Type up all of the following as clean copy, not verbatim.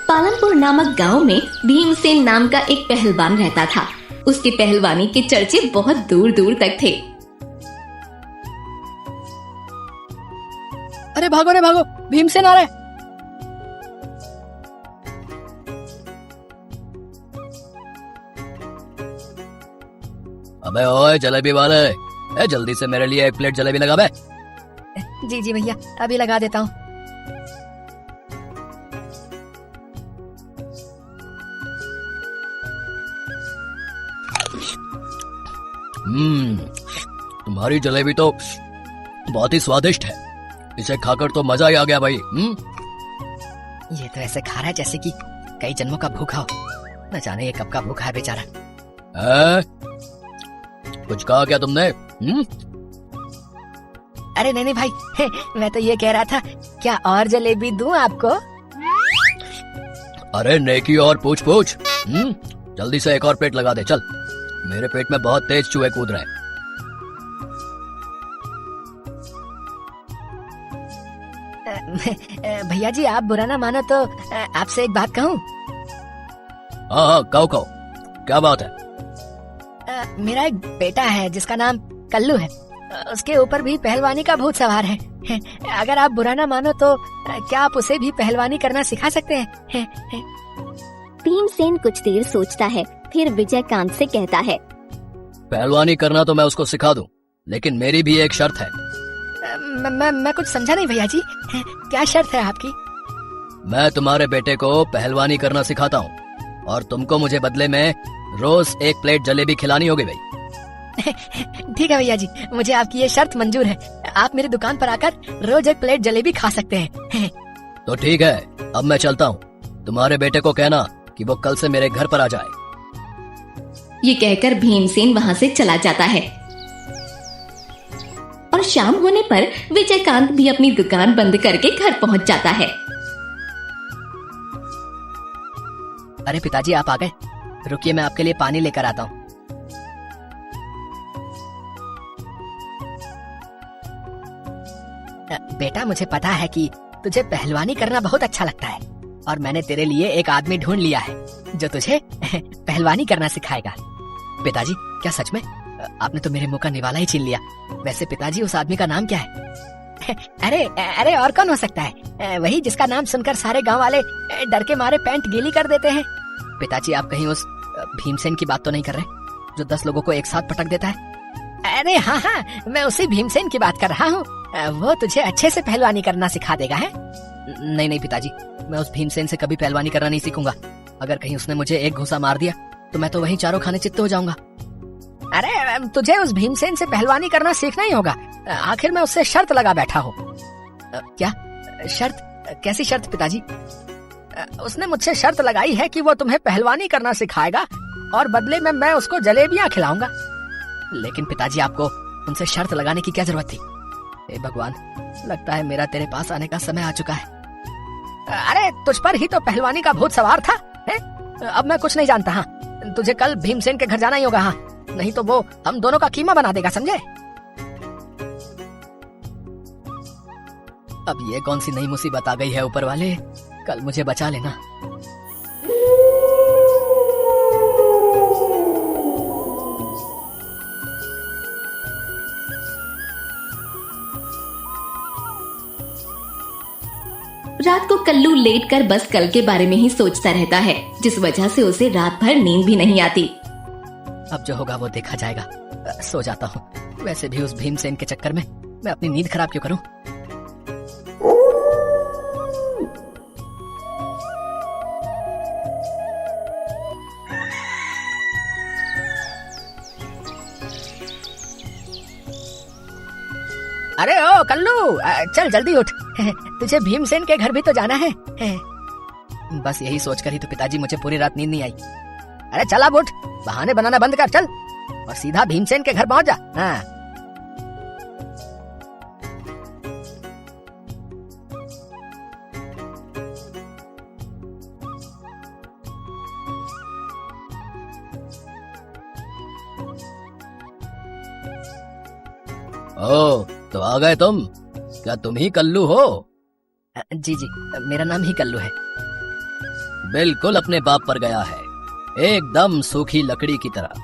पालमपुर नामक गांव में भीमसेन नाम का एक पहलवान रहता था। उसकी पहलवानी के चर्चे बहुत दूर दूर तक थे। अरे भागो रे भागो, भीमसेन आ रहा है। अबे ओए जलेबी वाले, जल्दी से मेरे लिए एक प्लेट जलेबी लगा बे। जी जी भैया, अभी लगा देता हूँ। तुम्हारी जलेबी तो बहुत ही स्वादिष्ट है। इसे खाकर तो मजा ही आ गया भाई। ये तो ऐसे खा रहा है जैसे कि कई जन्मों का भूखा हो। न जाने ये कब का भूखा है बेचारा। कुछ कहा क्या तुमने? अरे नहीं भाई, मैं तो ये कह रहा था, क्या और जलेबी दूं आपको? अरे नेकी और पूछ पूछ। जल्दी से एक और प्लेट लगा दे चल। मेरे पेट में बहुत तेज चूहे कूद रहे हैं। भैया जी, आप बुरा ना मानो तो आपसे एक बात कहूँ? हाँ कहो, क्या बात है? मेरा एक बेटा है जिसका नाम कल्लू है। उसके ऊपर भी पहलवानी का भूत सवार है। अगर आप बुरा ना मानो तो क्या आप उसे भी पहलवानी करना सिखा सकते हैं? भीमसेन कुछ देर सोचता है, फिर विजयकांत से कहता है, पहलवानी करना तो मैं उसको सिखा दूं, लेकिन मेरी भी एक शर्त है। मैं कुछ समझा नहीं भैया जी, क्या शर्त है आपकी? मैं तुम्हारे बेटे को पहलवानी करना सिखाता हूँ और तुमको मुझे बदले में रोज एक प्लेट जलेबी खिलानी होगी भाई। ठीक है भैया जी, मुझे आपकी ये शर्त मंजूर है। आप मेरी दुकान पर आकर रोज एक प्लेट जलेबी खा सकते हैं। तो ठीक है, अब मैं चलता हूँ। तुम्हारे बेटे को कहना कि वो कल से मेरे घर पर आ जाए। ये कहकर भीमसेन वहाँ से चला जाता है और शाम होने पर विजयकांत भी अपनी दुकान बंद करके घर पहुँच जाता है। अरे पिताजी, आप आ गए। रुकिए, मैं आपके लिए पानी लेकर आता हूँ। बेटा, मुझे पता है कि तुझे पहलवानी करना बहुत अच्छा लगता है और मैंने तेरे लिए एक आदमी ढूंढ लिया है जो तुझे पहलवानी करना सिखाएगा। पिताजी, क्या सच में? आपने तो मेरे मुंह का निवाला ही छीन लिया। वैसे पिताजी, उस आदमी का नाम क्या है? अरे और कौन हो सकता है? वही जिसका नाम सुनकर सारे गांव वाले डर के मारे पैंट गीली कर देते हैं। पिताजी, आप कहीं उस भीमसेन की बात तो नहीं कर रहे जो 10 लोगों को एक साथ पटक देता है? अरे हाँ, मैं उसी भीमसेन की बात कर रहा हूँ। वो तुझे अच्छे से पहलवानी करना सिखा देगा है? नहीं पिताजी, मैं उस भीमसेन से कभी पहलवानी करना नहीं सीखूंगा। अगर कहीं उसने मुझे एक घूंसा मार दिया तो मैं तो वहीं चारों खाने चित्त हो जाऊंगा। अरे तुझे उस भीमसेन से पहलवानी करना सीखना ही होगा। आखिर मैं उससे शर्त लगा बैठा हूँ। क्या शर्त? कैसी शर्त पिताजी? उसने मुझसे शर्त लगाई है कि वो तुम्हें पहलवानी करना सिखाएगा और बदले में मैं उसको जलेबियां खिलाऊंगा। लेकिन पिताजी, आपको उनसे शर्त लगाने की क्या जरूरत थी? हे भगवान, लगता है मेरा तेरे पास आने का समय आ चुका है। अरे तुझ पर ही तो पहलवानी का भूत सवार था है? अब मैं कुछ नहीं जानता। हाँ, तुझे कल भीमसेन के घर जाना ही होगा। हाँ, नहीं तो वो हम दोनों का कीमा बना देगा, समझे? अब ये कौन सी नई मुसीबत आ गई है ऊपर वाले? कल मुझे बचा लेना। रात को कल्लू लेटकर बस कल के बारे में ही सोचता रहता है, जिस वजह से उसे रात भर नींद भी नहीं आती। अब जो होगा वो देखा जाएगा। सो जाता हूँ। वैसे भी उस भीमसेन के चक्कर में मैं अपनी नींद खराब क्यों करूँ? अरे ओ कल्लू, चल जल्दी उठ। तुझे भीमसेन के घर भी तो जाना है। बस यही सोचकर ही तो पिताजी मुझे पूरी रात नींद नहीं आई। अरे चल अब उठ, बहाने बनाना बंद कर, चल और सीधा भीमसेन के घर पहुंच जा। हाँ। ओ, तो आ गए तुम? क्या तुम ही कल्लू हो? जी जी, मेरा नाम ही कल्लू है। बिल्कुल अपने बाप पर गया है, एकदम सूखी लकड़ी की तरह।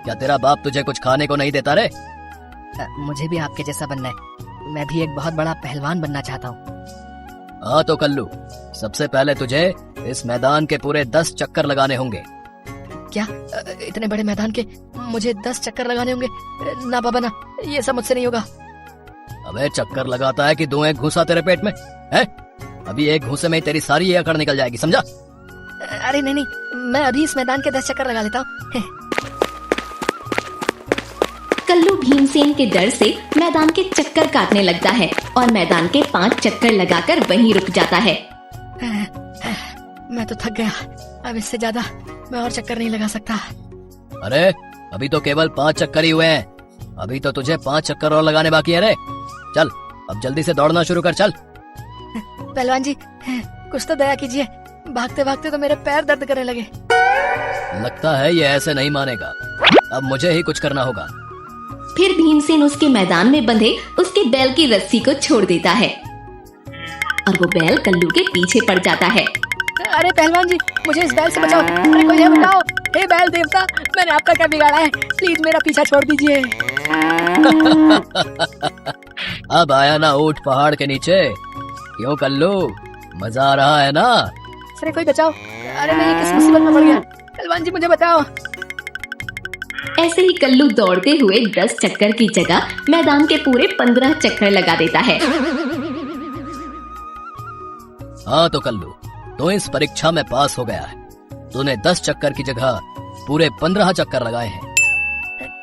क्या तेरा बाप तुझे कुछ खाने को नहीं देता रे? मुझे भी आपके जैसा बनना है। मैं भी एक बहुत बड़ा पहलवान बनना चाहता हूँ। हाँ तो कल्लू, सबसे पहले तुझे इस मैदान के पूरे 10 चक्कर लगाने होंगे। क्या? इतने बड़े मैदान के मुझे 10 चक्कर लगाने होंगे? ना बाबा ना, ये सब मुझसे नहीं होगा। अबे चक्कर लगाता है कि दो एक घूसा तेरे पेट में है? अभी एक घूसे में ही तेरी सारी ये अकड़ निकल जाएगी, समझा? अरे नहीं नहीं, मैं अभी इस मैदान के 10 चक्कर लगा लेता हूँ। कल्लू भीमसेन के डर से मैदान के चक्कर काटने लगता है और मैदान के 5 चक्कर लगाकर वहीं रुक जाता है। मैं तो थक गया, अब इससे ज्यादा मैं और चक्कर नहीं लगा सकता। अरे अभी तो केवल 5 चक्कर ही हुए हैं, अभी तो तुझे 5 चक्कर और लगाने बाकी है रे। चल अब जल्दी से दौड़ना शुरू कर, चल। पहलवान जी, कुछ तो दया कीजिए, भागते भागते तो मेरे पैर दर्द करने लगे। लगता है ये ऐसे नहीं मानेगा, अब मुझे ही कुछ करना होगा। फिर भीमसेन उसके मैदान में बंधे उसके बैल की रस्सी को छोड़ देता है और वो बैल कल्लू के पीछे पड़ जाता है। अरे पहलवान जी, मुझे इस बैल से बचाओ। अरे कोई है, बताओ। हे बैल देवता, मैंने आपका क्या बिगाड़ा है? प्लीज मेरा पीछा छोड़ दीजिए। अब आया ना ऊंट पहाड़ के नीचे? क्यों कल्लू, मजा आ रहा है ना? अरे कोई बचाओ। अरे मैं ये किस मुसीबत में पड़ गया? पहलवान जी मुझे बचाओ। ऐसे ही कल्लू दौड़ते हुए 10 चक्कर की जगह मैदान के पूरे 15 चक्कर लगा देता है। हाँ तो कल्लू, तो इस परीक्षा में पास हो गया है। तूने 10 चक्कर की जगह पूरे 15 चक्कर लगाए हैं।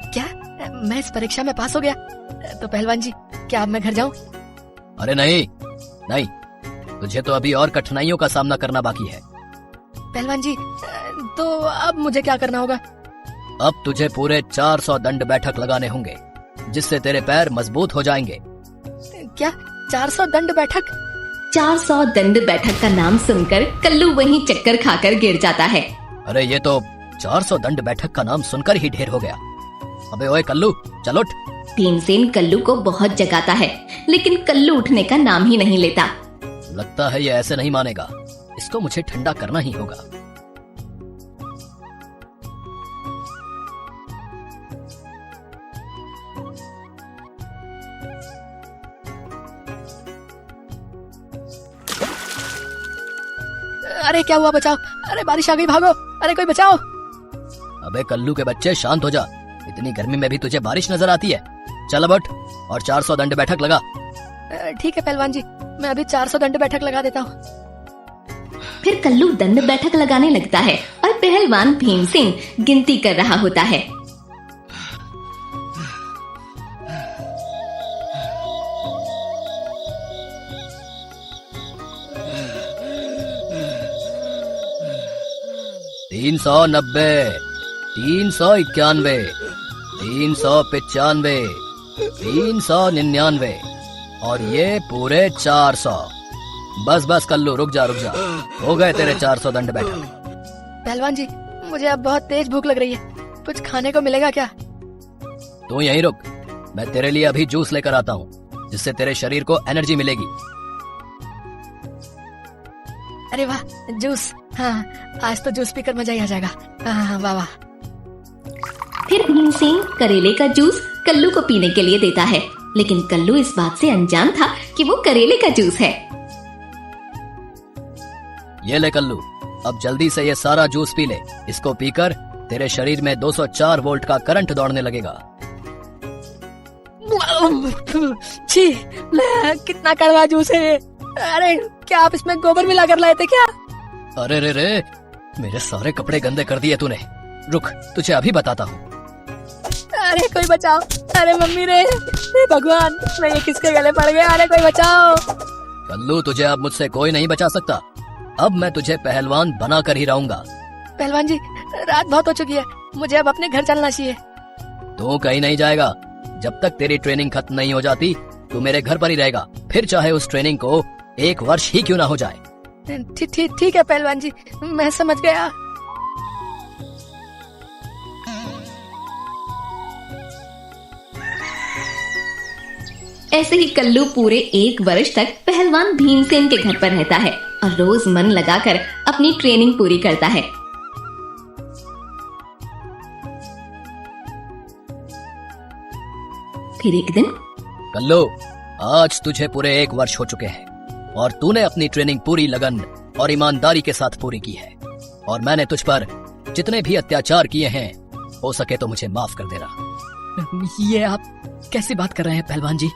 क्या मैं इस परीक्षा में पास हो गया? तो पहलवान जी, क्या अब मैं घर जाऊं? अरे नहीं नहीं, तुझे तो अभी और कठिनाइयों का सामना करना बाकी है। पहलवान जी, तो अब मुझे क्या करना होगा? अब तुझे पूरे 400 दंड बैठक लगाने होंगे, जिससे तेरे पैर मजबूत हो जाएंगे। क्या 400 दंड बैठक? 400 दंड बैठक का नाम सुनकर कल्लू वहीं चक्कर खाकर गिर जाता है। अरे ये तो 400 दंड बैठक का नाम सुनकर ही ढेर हो गया। अबे ओए कल्लू, चल उठ। भीमसेन कल्लू को बहुत जगाता है, लेकिन कल्लू उठने का नाम ही नहीं लेता। लगता है ये ऐसे नहीं मानेगा, इसको मुझे ठंडा करना ही होगा। अरे क्या हुआ? बचाओ। अरे बारिश आ गई, भागो। अरे कोई बचाओ। अबे कल्लू के बच्चे, शांत हो जा। इतनी गर्मी में भी तुझे बारिश नजर आती है? चल अब उठ और 400 दंड बैठक लगा। ठीक है पहलवान जी, मैं अभी 400 दंड बैठक लगा देता हूँ। फिर कल्लू दंड बैठक लगाने लगता है और पहलवान भीमसेन गिनती कर रहा होता है। तीन 390, 391, 395, 399 और ये पूरे 400। बस बस कल्लू, रुक जा रुक जा, हो गए तेरे 400 दंड बैठक। पहलवान जी, मुझे अब बहुत तेज भूख लग रही है, कुछ खाने को मिलेगा क्या? तू यहीं रुक, मैं तेरे लिए अभी जूस लेकर आता हूँ, जिससे तेरे शरीर को एनर्जी मिलेगी। अरे वाह, जूस। हाँ, आज तो जूस पीकर मजा ही आ जाएगा। हाँ, वाह वाह। फिर भीमसेन करेले का जूस कल्लू को पीने के लिए देता है, लेकिन कल्लू इस बात से अनजान था कि वो करेले का जूस है। ये ले कल्लू, अब जल्दी से ये सारा जूस पी ले। इसको पीकर तेरे शरीर में 204 वोल्ट का करंट दौड़ने लगेगा। छी, कितना कड़वा जूस है। अरे क्या आप इसमें गोबर मिला कर लाए थे क्या? अरे रे रे, मेरे सारे कपड़े गंदे कर दिए तूने। रुक, तुझे अभी बताता हूँ। अरे कोई बचाओ। अरे मम्मी रे, भगवान, मैं ये किसके गले पड़ गया? अरे कोई बचाओ। कल्लू, तुझे अब मुझसे कोई नहीं बचा सकता। अब मैं तुझे पहलवान बना कर ही रहूंगा। पहलवान जी, रात बहुत हो चुकी है, मुझे अब अपने घर चलना चाहिए। तू कहीं नहीं जाएगा, जब तक तेरी ट्रेनिंग खत्म नहीं हो जाती तू मेरे घर पर ही रहेगा, फिर चाहे उस ट्रेनिंग को 1 वर्ष ही क्यों ना हो जाए। ठीक है पहलवान जी, मैं समझ गया। ऐसे ही कल्लू पूरे 1 वर्ष तक पहलवान भीमसेन के घर पर रहता है और रोज मन लगाकर अपनी ट्रेनिंग पूरी करता है। फिर एक दिन कल्लू, आज तुझे पूरे 1 वर्ष हो चुके हैं और तूने अपनी ट्रेनिंग पूरी लगन और ईमानदारी के साथ पूरी की है, और मैंने तुझ पर जितने भी अत्याचार किए हैं हो सके तो मुझे माफ कर देना। ये आप कैसी बात कर रहे हैं पहलवान जी?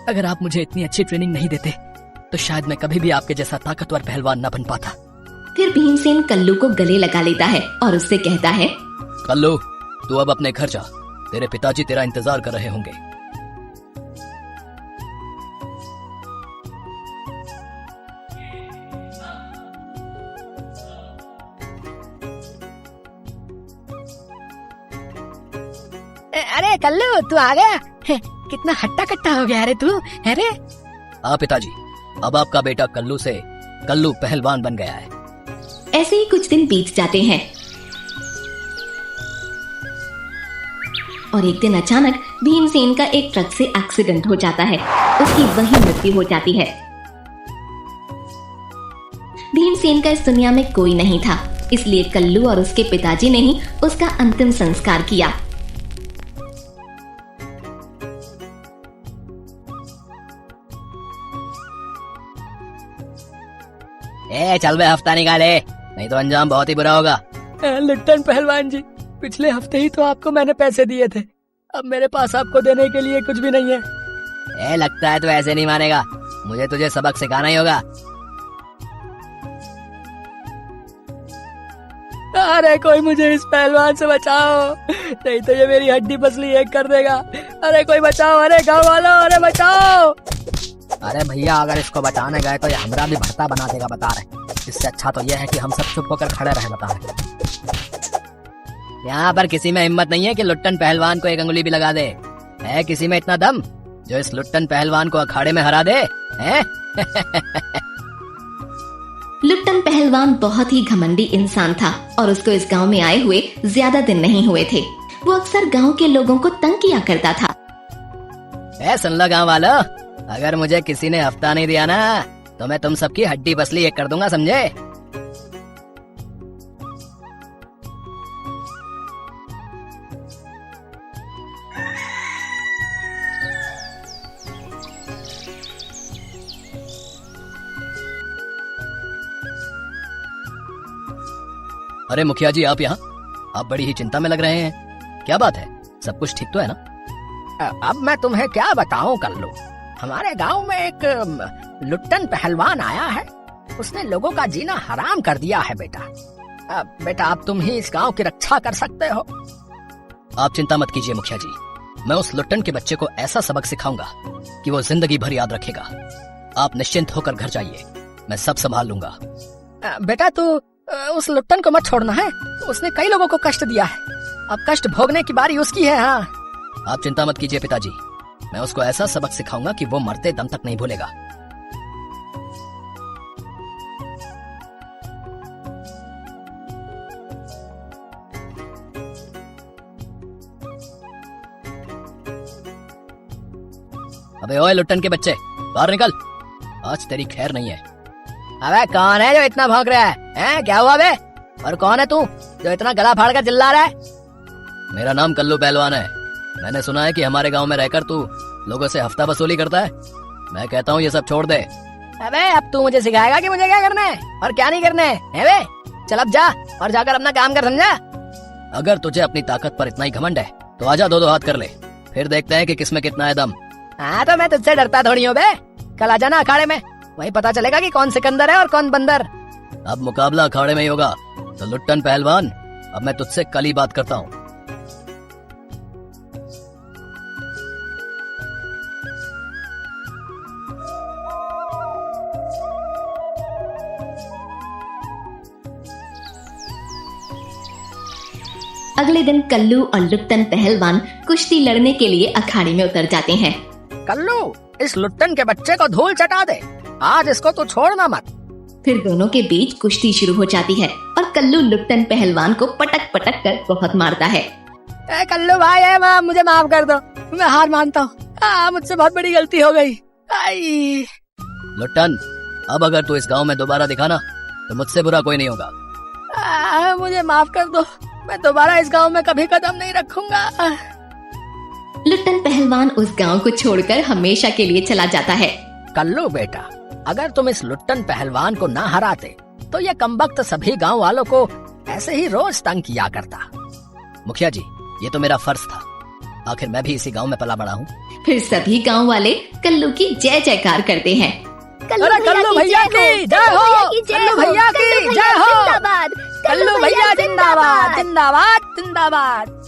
अगर आप मुझे इतनी अच्छी ट्रेनिंग नहीं देते तो शायद मैं कभी भी आपके जैसा ताकतवर पहलवान न बन पाता। फिर भीमसेन कल्लू को गले लगा लेता है और उससे कहता है, कल्लू, तू अब अपने घर जा, तेरे पिताजी तेरा इंतजार कर रहे होंगे। अरे कल्लू, तू आ गया? कितना हट्टा कट्टा हो गया रे तू। अरे हाँ पिताजी, अब आपका बेटा कल्लू से कल्लू पहलवान बन गया है। ऐसे ही कुछ दिन बीत जाते हैं और एक दिन अचानक भीमसेन का एक ट्रक से एक्सीडेंट हो जाता है। उसकी वहीं मृत्यु हो जाती है। भीमसेन का इस दुनिया में कोई नहीं था, इसलिए कल्लू और उसके पिताजी ने ही उसका अंतिम संस्कार किया। चल बे, हफ्ता निकाले, नहीं तो अंजाम बहुत ही बुरा होगा। लुट्टन पहलवान जी, पिछले हफ्ते ही तो आपको मैंने पैसे दिए थे, अब मेरे पास आपको देने के लिए कुछ भी नहीं है। लगता है तो ऐसे नहीं मानेगा, मुझे तुझे सबक सिखाना ही होगा। अरे कोई मुझे इस पहलवान से बचाओ, नहीं तो ये मेरी हड्डी पसली एक कर देगा। अरे कोई बचाओ, अरे गाँव वालों, अरे बचाओ। अरे भैया, अगर इसको बचाने गए तो ये हमरा भी भरता बना देगा, बता रहे। इससे अच्छा तो यह है कि हम सब चुप होकर खड़े रहे, बता रहे। यहाँ पर किसी में हिम्मत नहीं है कि लुट्टन पहलवान को एक अंगुली भी लगा दे। है किसी में इतना दम जो इस लुट्टन पहलवान को अखाड़े में हरा दे? हैं? लुट्टन पहलवान बहुत ही घमंडी इंसान था और उसको इस गांव में आए हुए ज्यादा दिन नहीं हुए थे। वो अक्सर गांव के लोगों को तंग किया करता था। सुन लो गाँव वालों, अगर मुझे किसी ने हफ्ता नहीं दिया ना तो मैं तुम सबकी हड्डी पसली एक कर दूंगा, समझे? अरे मुखिया जी, आप यहाँ? आप बड़ी ही चिंता में लग रहे हैं, क्या बात है? सब कुछ ठीक तो है ना? अब मैं तुम्हें क्या बताऊं कल्लू, हमारे गांव में एक लुट्टन पहलवान आया है। उसने लोगों का जीना हराम कर दिया है बेटा। बेटा, अब तुम ही इस गांव की रक्षा कर सकते हो। आप चिंता मत कीजिए मुखिया जी, मैं उस लुट्टन के बच्चे को ऐसा सबक सिखाऊंगा कि वो जिंदगी भर याद रखेगा। आप निश्चिंत होकर घर जाइए, मैं सब संभाल लूंगा। बेटा, तू उस लुट्टन को मत छोड़ना है, उसने कई लोगों को कष्ट दिया है। अब कष्ट भोगने की बारी उसकी है। हाँ, आप चिंता मत कीजिए पिताजी, मैं उसको ऐसा सबक सिखाऊंगा कि वो मरते दम तक नहीं भूलेगा। अबे ओए लुट्टन के बच्चे, बाहर निकल, आज तेरी खैर नहीं है। अबे कौन है जो इतना भौंक रहा है? क्या हुआ बे? और कौन है तू जो इतना गला फाड़ कर चिल्ला रहा है? मेरा नाम कल्लू पहलवान है। मैंने सुना है कि हमारे गांव में रहकर तू लोगों से हफ्ता वसूली करता है। मैं कहता हूँ ये सब छोड़ दे। अबे अब तू मुझे सिखाएगा कि मुझे क्या करना है और क्या नहीं करना है बे? चल अब जा और जाकर अपना काम कर, समझा? अगर तुझे अपनी ताकत पर इतना ही घमंड है तो आजा, 2-2 हाथ कर ले, फिर देखते हैं कि किसमें कितना है दम। हाँ, तो मैं तुझसे डरता थोड़ी हूँ बे। कल आ जाना अखाड़े में, वहीं पता चलेगा कि कौन सिकंदर है और कौन बंदर। अब मुकाबला अखाड़े में ही होगा। तो लुट्टन पहलवान, अब मैं तुझसे कल ही बात करता हूँ। अगले दिन कल्लू और लुट्टन पहलवान कुश्ती लड़ने के लिए अखाड़े में उतर जाते हैं। कल्लू, इस लुट्टन के बच्चे को धूल चटा दे, आज इसको तू छोड़ना मत। फिर दोनों के बीच कुश्ती शुरू हो जाती है और कल्लू लुट्टन पहलवान को पटक पटक कर बहुत मारता है। कल्लू भाई, मुझे माफ कर दो, मैं हार मानता हूँ। मुझसे बहुत बड़ी गलती हो गई। आई। लुट्टन, अब अगर तू इस गांव में दोबारा दिखा ना तो मुझसे बुरा कोई नहीं होगा। मुझे माफ कर दो, मैं दोबारा इस गांव में कभी कदम नहीं रखूंगा। लुट्टन पहलवान उस गांव को छोड़कर हमेशा के लिए चला जाता है। कल्लू बेटा, अगर तुम इस लुट्टन पहलवान को ना हराते तो ये कमबख्त सभी गांव वालों को ऐसे ही रोज तंग किया करता। मुखिया जी, ये तो मेरा फर्ज था, आखिर मैं भी इसी गांव में पला बड़ा हूँ। फिर सभी गांव वाले कल्लू की जय जयकार करते हैं। कल्लू भैया की जय हो, कल्लू भैया की जय हो, जिंदाबाद, कल्लू भैया जिंदाबाद, जिंदाबाद, जिंदाबाद।